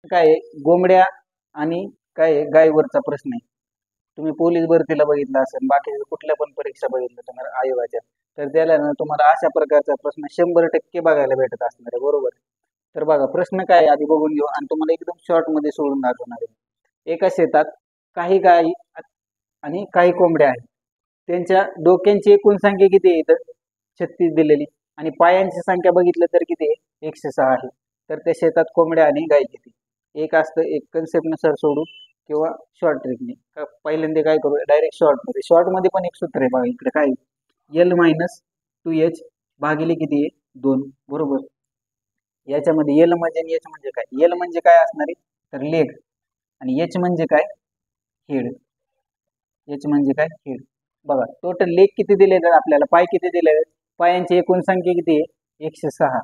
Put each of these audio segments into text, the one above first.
काय आहे, गोंबड्या आणि काय आहे, गायीवरचा प्रश्न आहे. तुम्ही पोलीस भरतीला बघितलं असेल, बाकी कुठल्या पण परीक्षा बघितल्या तुम्हाला आयोगाच्या, तर त्याला ना तुम्हाला अशा प्रकारचा प्रश्न 100% बघायला भेटत असणार आहे, बरोबर. तर बघा प्रश्न काय आहे आधी बघून घेऊ आणि तुम्हाला एकदम शॉर्ट मध्ये सोडून दाखवणार आहे. एका शेतात काही गायी आणि काही कोंबड्या आहेत. त्यांच्या डोक्यांची एकूण संख्या किती आहे इथं? 36 दिलेली. आणि पायांची संख्या बघितलं तर किती आहे? 106 आहे. तर त्या शेतात कोंबड्या आणि गाय किती? एक असतं, एक कन्सेप्ट नुसार सोडू किंवा शॉर्ट ट्रिकने. पहिल्यांदा काय करू, डायरेक्ट शॉर्ट मध्ये पण एक सूत्र आहे बघा इकडे काय, एल मायनस 2h भागिले किती आहे? 2, बरोबर. याच्यामध्ये एल म्हणजे आणि एच म्हणजे काय? एल म्हणजे काय असणार आहे? तर लेग. आणि एच म्हणजे काय? हेड. एच म्हणजे काय? हेड. बघा टोटल लेग किती दिलेले आहेत आपल्याला, पाय किती दिलेले आहेत? पायांची एकूण संख्या किती आहे? 106.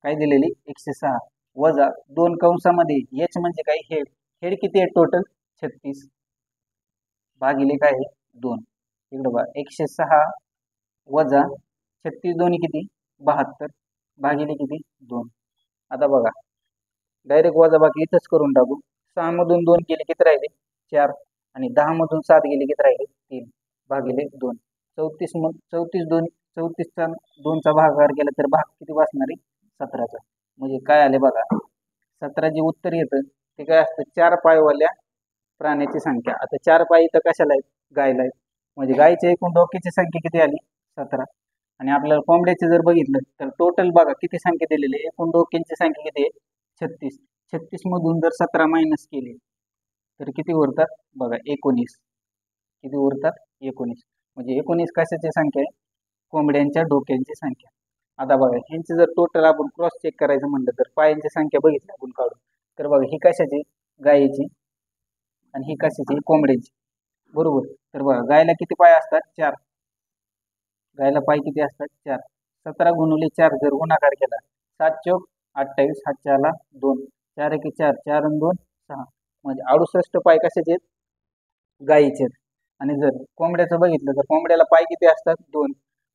काय दिलेली? 106 वजा 2 कंसामध्ये एच म्हणजे काय? हेड. हेड किती आहे टोटल? 36 भागिले काय आहे? 2. इकडे बघा 106 वजा 36 दोन्ही किती? 72 भागिले किती? 2. आता बघा डायरेक्ट वजा बाकी इथंच करून टाकू. 6 मधून 2 गेले किती राहिले? 4. आणि 10 मधून 7 गेले किती राहिले? 3 भागिले 2. 34चा 2चा भागाकार केला तर भाग किती बसणार आहे? 17चा. म्हणजे काय आले बघा, 17 जे उत्तर येतं ते काय असतं? 4 पायवाल्या प्राण्याची संख्या. आता 4 पाय इथं कशाला आहेत? गायला आहेत. म्हणजे गायच्या एकूण डोक्याची संख्या किती आली? 17. आणि आपल्याला कोंबड्याचे जर बघितलं तर टोटल बघा किती संख्या दिलेली आहे? एकूण डोक्यांची संख्या किती आहे? 36. 36 मधून जर 17 मायनस केले तर किती उरतात? बघा 19. किती उरतात? 19. म्हणजे 19 कशाची संख्या आहे? कोंबड्यांच्या डोक्यांची संख्या. आता बघा ह्यांची जर टोटल आपण क्रॉस चेक करायचं म्हणलं तर पायांची संख्या बघितली आपण काढून, तर बघा ही कशाची? गायीची. आणि ही कशाची? कोंबड्यांची, बरोबर. तर बघा गायला किती पाय असतात? 4. गायला पाय किती असतात? 4. 17 गुणिले 4 जर गुणाकार केला, 7 चौक 28, 7 4ला 2, 4 1 4, 4 आणि 2 6. म्हणजे 68 पाय कशाचे आहेत? गायीचे आहेत. आणि जर कोंबड्याचं बघितलं तर कोंबड्याला पाय किती असतात? 2.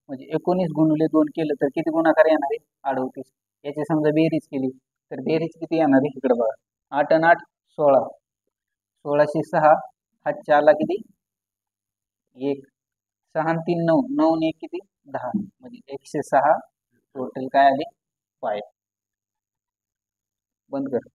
म्हणजे 19 गुणिले 2 केलं तर किती गुणाकार येणार आहे? 38. याची समजा बेरीज केली तर बेरीज किती येणार आहे? इकडे बघा 8 आणि 8 16. 16शी 6, हा 4ला किती? 1. 6 आणि 3 9, 9 आणि 1 किती? 10. म्हणजे 106 टोटल काय आले? पाय. बंद कर.